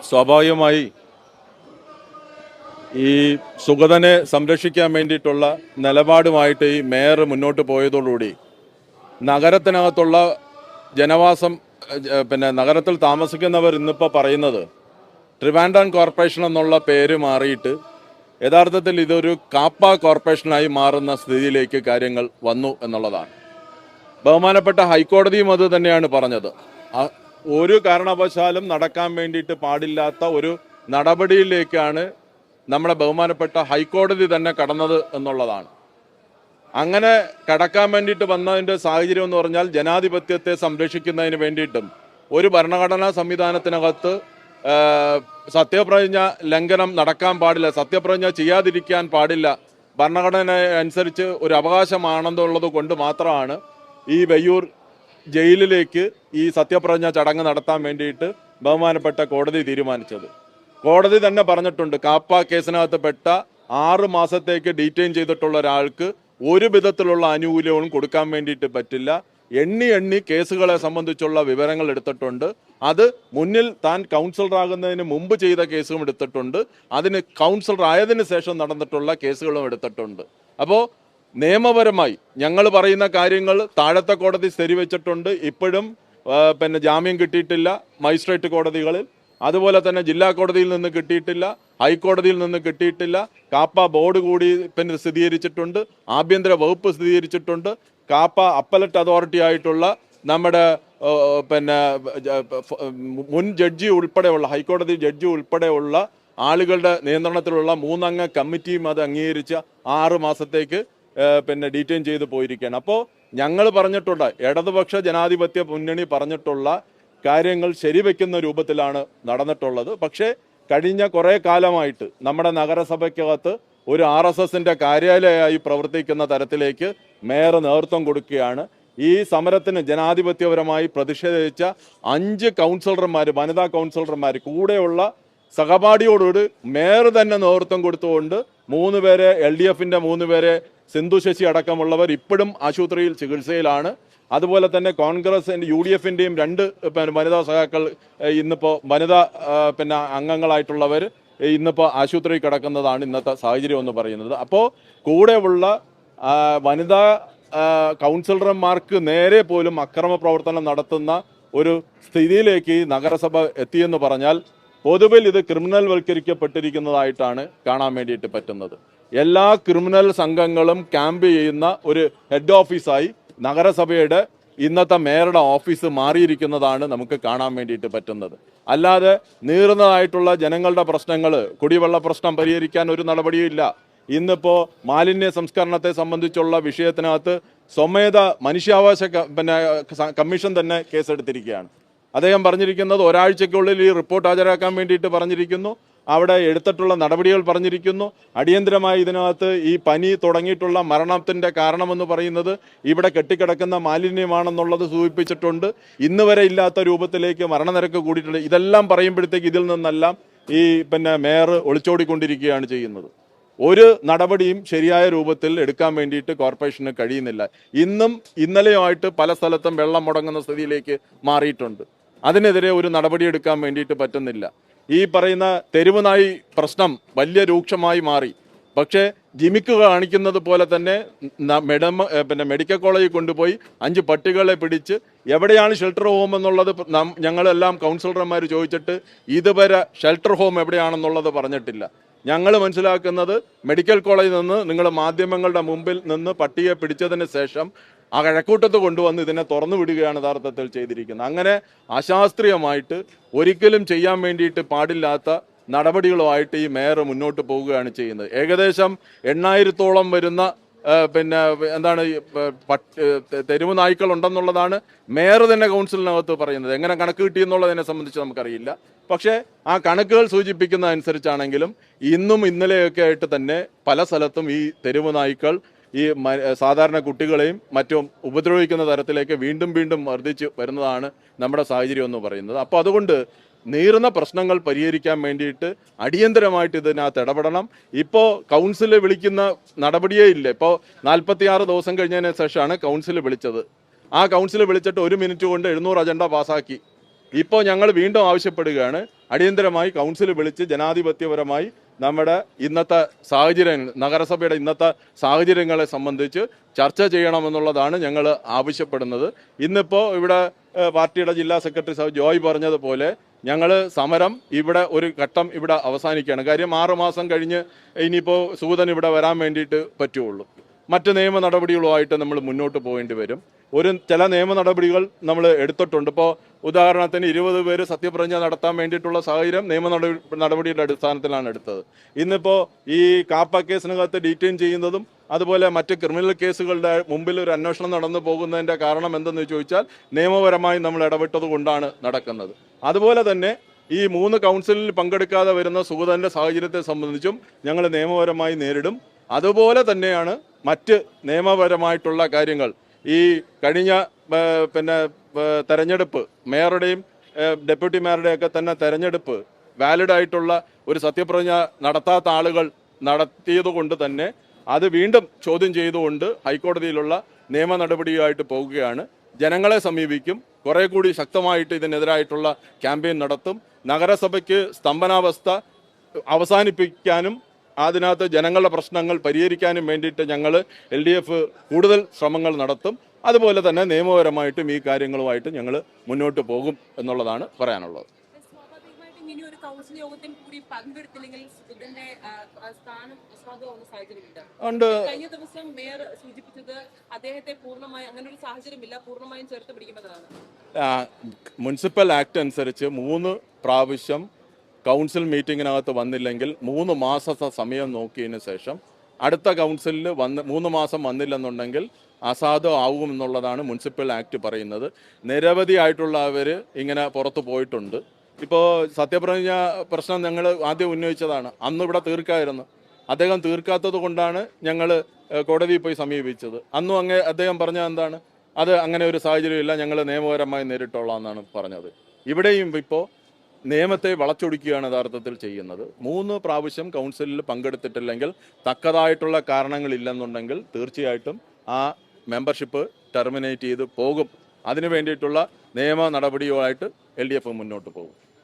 സ്വാഭാവികമായി ഈ സുഗതനെ സംരക്ഷിക്കാൻ വേണ്ടിയിട്ടുള്ള നിലപാടുമായിട്ട് ഈ മേയർ മുന്നോട്ട് പോയതോടുകൂടി നഗരത്തിനകത്തുള്ള ജനവാസം നഗരത്തിൽ താമസിക്കുന്നവർ ഇന്നിപ്പോൾ പറയുന്നത് ട്രിവാൻഡ്രം കോർപ്പറേഷൻ എന്നുള്ള പേര് മാറിയിട്ട് യഥാർത്ഥത്തിൽ ഇതൊരു കാപ്പ കോർപ്പറേഷനായി മാറുന്ന സ്ഥിതിയിലേക്ക് കാര്യങ്ങൾ വന്നു എന്നുള്ളതാണ്. ബഹുമാനപ്പെട്ട ഹൈക്കോടതിയും അത് തന്നെയാണ് പറഞ്ഞത്. ഒരു കാരണവശാലും നടക്കാൻ വേണ്ടിയിട്ട് പാടില്ലാത്ത ഒരു നടപടിയിലേക്കാണ് നമ്മുടെ ബഹുമാനപ്പെട്ട ഹൈക്കോടതി തന്നെ കടന്നത് എന്നുള്ളതാണ്. അങ്ങനെ കടക്കാൻ വേണ്ടിയിട്ട് വന്നതിൻ്റെ സാഹചര്യം എന്ന് പറഞ്ഞാൽ ജനാധിപത്യത്തെ സംരക്ഷിക്കുന്നതിന് വേണ്ടിയിട്ടും ഒരു ഭരണഘടനാ സംവിധാനത്തിനകത്ത് സത്യപ്രതിജ്ഞ ലംഘനം നടക്കാൻ പാടില്ല, സത്യപ്രതിജ്ഞ ചെയ്യാതിരിക്കാൻ പാടില്ല, ഭരണഘടന അനുസരിച്ച് ഒരു അവകാശമാണെന്നുള്ളത് കൊണ്ട് മാത്രമാണ് ഈ വെയ്യൂർ ജയിലിലേക്ക് ഈ സത്യപ്രതിജ്ഞ ചടങ്ങ് നടത്താൻ വേണ്ടിയിട്ട് ബഹുമാനപ്പെട്ട കോടതി തീരുമാനിച്ചത്. കോടതി തന്നെ പറഞ്ഞിട്ടുണ്ട്, കാപ്പ കേസിനകത്ത് പെട്ട 6 മാസത്തേക്ക് ഡീറ്റെയിൻ ചെയ്തിട്ടുള്ള ഒരാൾക്ക് ഒരു വിധത്തിലുള്ള ആനുകൂല്യവും കൊടുക്കാൻ വേണ്ടിയിട്ട് പറ്റില്ല. എണ്ണി കേസുകളെ സംബന്ധിച്ചുള്ള വിവരങ്ങൾ എടുത്തിട്ടുണ്ട്. അത് മുന്നിൽ താൻ കൗൺസിലർ ആകുന്നതിന് മുമ്പ് ചെയ്ത കേസും എടുത്തിട്ടുണ്ട്, അതിന് കൗൺസിലർ ആയതിനു ശേഷം നടന്നിട്ടുള്ള കേസുകളും എടുത്തിട്ടുണ്ട്. അപ്പോൾ നിയമപരമായി ഞങ്ങൾ പറയുന്ന കാര്യങ്ങൾ താഴത്തെ കോടതി ശരിവെച്ചിട്ടുണ്ട്. ഇപ്പോഴും ജാമ്യം കിട്ടിയിട്ടില്ല മജിസ്ട്രേറ്റ് കോടതികളിൽ, അതുപോലെ തന്നെ ജില്ലാ കോടതിയിൽ നിന്ന് കിട്ടിയിട്ടില്ല, ഹൈക്കോടതിയിൽ നിന്ന് കിട്ടിയിട്ടില്ല. കാപ്പ ബോർഡ് കൂടി സ്ഥിരീകരിച്ചിട്ടുണ്ട്, ആഭ്യന്തര വകുപ്പ് സ്ഥിരീകരിച്ചിട്ടുണ്ട്, കാപ്പ അപ്പലറ്റ് അതോറിറ്റി ആയിട്ടുള്ള നമ്മുടെ മുൻ ജഡ്ജി ഉൾപ്പെടെയുള്ള ഹൈക്കോടതി ജഡ്ജി ഉൾപ്പെടെയുള്ള ആളുകളുടെ നിയന്ത്രണത്തിലുള്ള 3 അംഗ കമ്മിറ്റിയും അത് അംഗീകരിച്ച 6 മാസത്തേക്ക് ഡീറ്റെയിൻ ചെയ്ത് പോയിരിക്കുകയാണ്. അപ്പോൾ ഞങ്ങൾ പറഞ്ഞിട്ടുള്ള ഇടതുപക്ഷ ജനാധിപത്യ മുന്നണി പറഞ്ഞിട്ടുള്ള കാര്യങ്ങൾ ശരിവെക്കുന്ന രൂപത്തിലാണ് നടന്നിട്ടുള്ളത്. പക്ഷേ കഴിഞ്ഞ കുറേ കാലമായിട്ട് നമ്മുടെ നഗരസഭയ്ക്കകത്ത് ഒരു RSSന്റെ കാര്യാലയമായി പ്രവർത്തിക്കുന്ന തരത്തിലേക്ക് മേയർ നേതൃത്വം കൊടുക്കുകയാണ്. ഈ സമരത്തിന് ജനാധിപത്യപരമായി പ്രതിഷേധിച്ച 5 കൗൺസിലർമാർ, വനിതാ കൗൺസിലർമാർ കൂടെയുള്ള സഹപാഠിയോട് മേയർ തന്നെ നേതൃത്വം കൊടുത്തുകൊണ്ട് 3 പേരെ LDFന്റെ 3 പേരെ സിന്ധു ശശി അടക്കമുള്ളവർ ഇപ്പോഴും ആശുപത്രിയിൽ ചികിത്സയിലാണ്. അതുപോലെ തന്നെ കോൺഗ്രസ് UDFന്റെയും 2 വനിതാ സഖാക്കൾ ഇന്നിപ്പോൾ വനിതാ അംഗങ്ങളായിട്ടുള്ളവർ ഇന്നിപ്പോൾ ആശുപത്രിയിൽ കിടക്കുന്നതാണ് ഇന്നത്തെ സാഹചര്യം എന്ന് പറയുന്നത്. അപ്പോൾ കൂടെയുള്ള വനിതാ കൗൺസിലർമാർക്ക് നേരെ പോലും അക്രമ പ്രവർത്തനം നടത്തുന്ന ഒരു സ്ഥിതിയിലേക്ക് ഈ നഗരസഭ എത്തിയെന്ന് പറഞ്ഞാൽ പൊതുവിൽ ഇത് ക്രിമിനൽ വൽക്കരിക്കപ്പെട്ടിരിക്കുന്നതായിട്ടാണ് കാണാൻ വേണ്ടിയിട്ട് പറ്റുന്നത്. എല്ലാ ക്രിമിനൽ സംഘങ്ങളും ക്യാമ്പ് ചെയ്യുന്ന ഒരു ഹെഡ് ഓഫീസായി നഗരസഭയുടെ ഇന്നത്തെ മേയറുടെ ഓഫീസ് മാറിയിരിക്കുന്നതാണ് നമുക്ക് കാണാൻ വേണ്ടിയിട്ട് പറ്റുന്നത്. അല്ലാതെ നീറുന്നതായിട്ടുള്ള ജനങ്ങളുടെ പ്രശ്നങ്ങൾ, കുടിവെള്ള പ്രശ്നം പരിഹരിക്കാൻ ഒരു നടപടിയും ഇല്ല. ഇന്നിപ്പോൾ മാലിന്യ സംസ്കരണത്തെ സംബന്ധിച്ചുള്ള വിഷയത്തിനകത്ത് സ്വമേധ മനുഷ്യാവകാശ കമ്മീഷൻ തന്നെ കേസെടുത്തിരിക്കുകയാണ്. അദ്ദേഹം പറഞ്ഞിരിക്കുന്നത് ഒരാഴ്ചയ്ക്കുള്ളിൽ ഈ റിപ്പോർട്ട് ഹാജരാക്കാൻ വേണ്ടിയിട്ട് പറഞ്ഞിരിക്കുന്നു. അവിടെ എടുത്തിട്ടുള്ള നടപടികൾ പറഞ്ഞിരിക്കുന്നു. അടിയന്തരമായി ഇതിനകത്ത് ഈ പനി തുടങ്ങിയിട്ടുള്ള മരണത്തിൻ്റെ കാരണമെന്ന് പറയുന്നത് ഇവിടെ കെട്ടിക്കിടക്കുന്ന മാലിന്യമാണെന്നുള്ളത് സൂചിപ്പിച്ചിട്ടുണ്ട്. ഇന്ന് വരെ ഇല്ലാത്ത രൂപത്തിലേക്ക് മരണനിരക്ക് കൂടിയിട്ടുണ്ട്. ഇതെല്ലാം പറയുമ്പോഴത്തേക്ക് ഇതിൽ നിന്നെല്ലാം ഈ മേയർ ഒളിച്ചോടിക്കൊണ്ടിരിക്കുകയാണ് ചെയ്യുന്നത്. ഒരു നടപടിയും ശരിയായ രൂപത്തിൽ എടുക്കാൻ വേണ്ടിയിട്ട് കോർപ്പറേഷന് കഴിയുന്നില്ല. ഇന്നും ഇന്നലെയുമായിട്ട് പല സ്ഥലത്തും വെള്ളം മുടങ്ങുന്ന സ്ഥിതിയിലേക്ക് മാറിയിട്ടുണ്ട്. അതിനെതിരെ ഒരു നടപടി എടുക്കാൻ വേണ്ടിയിട്ട് പറ്റുന്നില്ല. ഈ പറയുന്ന തെരുവ് നായി പ്രശ്നം വലിയ രൂക്ഷമായി മാറി. പക്ഷേ ജിമിക്ക് കാണിക്കുന്നത് പോലെ തന്നെ മെഡിക്കൽ കോളേജിൽ കൊണ്ടുപോയി 5 പട്ടികളെ പിടിച്ച് എവിടെയാണ് ഷെൽട്ടർ ഹോം എന്നുള്ളത് ഞങ്ങളെല്ലാം കൗൺസിലർമാർ ചോദിച്ചിട്ട് ഇതുവരെ ഷെൽട്ടർ ഹോം എവിടെയാണെന്നുള്ളത് പറഞ്ഞിട്ടില്ല. ഞങ്ങൾ മനസ്സിലാക്കുന്നത് മെഡിക്കൽ കോളേജിൽ നിന്ന് നിങ്ങൾ മാധ്യമങ്ങളുടെ മുമ്പിൽ നിന്ന് പട്ടിയെ പിടിച്ചതിന് ശേഷം ആ കഴക്കൂട്ടത്ത് കൊണ്ടുവന്ന് ഇതിനെ തുറന്നു വിടുകയാണ് യഥാർത്ഥത്തിൽ ചെയ്തിരിക്കുന്നത്. അങ്ങനെ അശാസ്ത്രീയമായിട്ട് ഒരിക്കലും ചെയ്യാൻ വേണ്ടിയിട്ട് പാടില്ലാത്ത നടപടികളുമായിട്ട് ഈ മേയർ മുന്നോട്ട് പോവുകയാണ് ചെയ്യുന്നത്. ഏകദേശം 8000-ഓളം വരുന്ന തെരുവ് നായ്ക്കൾ ഉണ്ടെന്നുള്ളതാണ് മേയർ തന്നെ കൗൺസിലിനകത്ത് പറയുന്നത്. എങ്ങനെ കണക്ക് കിട്ടിയെന്നുള്ളതിനെ സംബന്ധിച്ച് നമുക്കറിയില്ല. പക്ഷേ ആ കണക്കുകൾ സൂചിപ്പിക്കുന്ന അനുസരിച്ചാണെങ്കിലും ഇന്നും ഇന്നലെയൊക്കെ ആയിട്ട് തന്നെ പല സ്ഥലത്തും ഈ തെരുവ് നായ്ക്കൾ ഈ സാധാരണ കുട്ടികളെയും മറ്റും ഉപദ്രവിക്കുന്ന തരത്തിലേക്ക് വീണ്ടും വർദ്ധിച്ച് വരുന്നതാണ് നമ്മുടെ സാഹചര്യം എന്ന് പറയുന്നത്. അപ്പോൾ അതുകൊണ്ട് നീറുന്ന പ്രശ്നങ്ങൾ പരിഹരിക്കാൻ വേണ്ടിയിട്ട് അടിയന്തരമായിട്ട് ഇതിനകത്ത് ഇടപെടണം. ഇപ്പോൾ കൗൺസിൽ വിളിക്കുന്ന നടപടിയേ ഇല്ല. ഇപ്പോൾ 46 ദിവസം കഴിഞ്ഞതിന് ശേഷമാണ് കൗൺസിൽ വിളിച്ചത്. ആ കൗൺസിൽ വിളിച്ചിട്ട് 1 മിനിറ്റ് കൊണ്ട് 700 അജണ്ട പാസ്സാക്കി. ഇപ്പോൾ ഞങ്ങൾ വീണ്ടും ആവശ്യപ്പെടുകയാണ്, അടിയന്തരമായി കൗൺസിൽ വിളിച്ച് ജനാധിപത്യപരമായി നമ്മുടെ ഇന്നത്തെ സാഹചര്യങ്ങൾ, നഗരസഭയുടെ ഇന്നത്തെ സാഹചര്യങ്ങളെ സംബന്ധിച്ച് ചർച്ച ചെയ്യണമെന്നുള്ളതാണ് ഞങ്ങൾ ആവശ്യപ്പെടുന്നത്. ഇന്നിപ്പോൾ ഇവിടെ പാർട്ടിയുടെ ജില്ലാ സെക്രട്ടറി ജോയ് പറഞ്ഞതുപോലെ ഞങ്ങൾ സമരം ഇവിടെ ഒരു ഘട്ടം ഇവിടെ അവസാനിക്കുകയാണ്. കാര്യം 6 മാസം കഴിഞ്ഞ് ഇനിയിപ്പോൾ സൂതൻ ഇവിടെ വരാൻ വേണ്ടിയിട്ട് പറ്റുള്ളൂ. മറ്റ് നിയമ നടപടികളുമായിട്ട് നമ്മൾ മുന്നോട്ട് പോകേണ്ടി വരും. ചില നിയമ നടപടികൾ നമ്മൾ എടുത്തിട്ടുണ്ട്. ഇപ്പോൾ ഉദാഹരണത്തിന് 20 പേര് സത്യപ്രതിജ്ഞ നടത്താൻ വേണ്ടിയിട്ടുള്ള സാഹചര്യം നിയമ നടപടിയുടെ അടിസ്ഥാനത്തിലാണ് എടുത്തത്. ഇന്നിപ്പോൾ ഈ കാപ്പ കേസിനകത്ത് ഡീറ്റെയിൻ ചെയ്യുന്നതും അതുപോലെ മറ്റ് ക്രിമിനൽ കേസുകളുടെ മുമ്പിൽ ഒരു അന്വേഷണം നടന്നു പോകുന്നതിൻ്റെ കാരണം എന്തെന്ന് ചോദിച്ചാൽ നിയമപരമായി നമ്മൾ ഇടപെട്ടത് കൊണ്ടാണ് നടക്കുന്നത്. അതുപോലെ തന്നെ ഈ 3 കൗൺസിലിൽ പങ്കെടുക്കാതെ വരുന്ന സുഗതന്റെ സാഹചര്യത്തെ സംബന്ധിച്ചും ഞങ്ങൾ നിയമപരമായി നേരിടും. അതുപോലെ തന്നെയാണ് മറ്റ് നിയമപരമായിട്ടുള്ള കാര്യങ്ങൾ. ഈ കഴിഞ്ഞ തെരഞ്ഞെടുപ്പ്, മേയറുടെയും ഡെപ്യൂട്ടി മേയറുടെയൊക്കെ തന്നെ തെരഞ്ഞെടുപ്പ് വാലിഡായിട്ടുള്ള ഒരു സത്യപ്രതിജ്ഞ നടത്താത്ത ആളുകൾ നടത്തിയതുകൊണ്ട് തന്നെ അത് വീണ്ടും ചോദ്യം ചെയ്തുകൊണ്ട് ഹൈക്കോടതിയിലുള്ള നിയമ നടപടിയുമായിട്ട് പോകുകയാണ്. ജനങ്ങളെ സമീപിക്കും, കുറെ കൂടി ശക്തമായിട്ട് ഇതിനെതിരായിട്ടുള്ള ക്യാമ്പയിൻ നടത്തും. നഗരസഭയ്ക്ക് സ്തംഭനാവസ്ഥ അവസാനിപ്പിക്കാനും അതിനകത്ത് ജനങ്ങളുടെ പ്രശ്നങ്ങൾ പരിഹരിക്കാനും വേണ്ടിയിട്ട് ഞങ്ങൾ LDF കൂടുതൽ ശ്രമങ്ങൾ നടത്തും. അതുപോലെ തന്നെ നിയമപരമായിട്ടും ഈ കാര്യങ്ങളുമായിട്ട് ഞങ്ങൾ മുന്നോട്ട് പോകും എന്നുള്ളതാണ് പറയാനുള്ളത്. ഉണ്ട്. കഴിഞ്ഞ ദിവസം മേയർ സൂചിപ്പിച്ചത് അദ്ദേഹത്തെ പൂർണ്ണമായും ചേർത്ത് പിടിക്കുമെന്നാണ്. മുനിസിപ്പൽ ആക്ട് അനുസരിച്ച് 3 പ്രാവശ്യം കൗൺസിൽ മീറ്റിങ്ങിനകത്ത് വന്നില്ലെങ്കിൽ 3 മാസത്തെ സമയം നോക്കിയതിന് ശേഷം അടുത്ത കൗൺസിലിൽ 3 മാസം വന്നില്ലെന്നുണ്ടെങ്കിൽ അസാധു ആവുമെന്നുള്ളതാണ് മുനിസിപ്പൽ ആക്ട് പറയുന്നത്. നിരവധിയായിട്ടുള്ളവർ ഇങ്ങനെ പുറത്തു പോയിട്ടുണ്ട്. ഇപ്പോൾ സത്യപ്രതിജ്ഞ പ്രശ്നം ഞങ്ങൾ ആദ്യം ഉന്നയിച്ചതാണ്. അന്ന് ഇവിടെ തീർക്കായിരുന്നു. അദ്ദേഹം തീർക്കാത്തത് കൊണ്ടാണ് ഞങ്ങൾ കോടതിയിൽ പോയി സമീപിച്ചത്. അന്നും അദ്ദേഹം പറഞ്ഞത് എന്താണ്? അത് അങ്ങനെ ഒരു സാഹചര്യമില്ല, ഞങ്ങൾ നിയമപരമായി നേരിട്ടോളാം എന്നാണ് പറഞ്ഞത്. ഇവിടെയും ഇപ്പോൾ നിയമത്തെ വളച്ചൊടിക്കുകയാണ് യഥാർത്ഥത്തിൽ ചെയ്യുന്നത്. 3 പ്രാവശ്യം കൗൺസിലിൽ പങ്കെടുത്തിട്ടില്ലെങ്കിൽ തക്കതായിട്ടുള്ള കാരണങ്ങളില്ലെന്നുണ്ടെങ്കിൽ തീർച്ചയായിട്ടും ആ മെമ്പർഷിപ്പ് ടെർമിനേറ്റ് ചെയ്ത് പോകും. അതിനു വേണ്ടിയിട്ടുള്ള നിയമ നടപടിയുമായിട്ട് LDF മുന്നോട്ട് പോകും.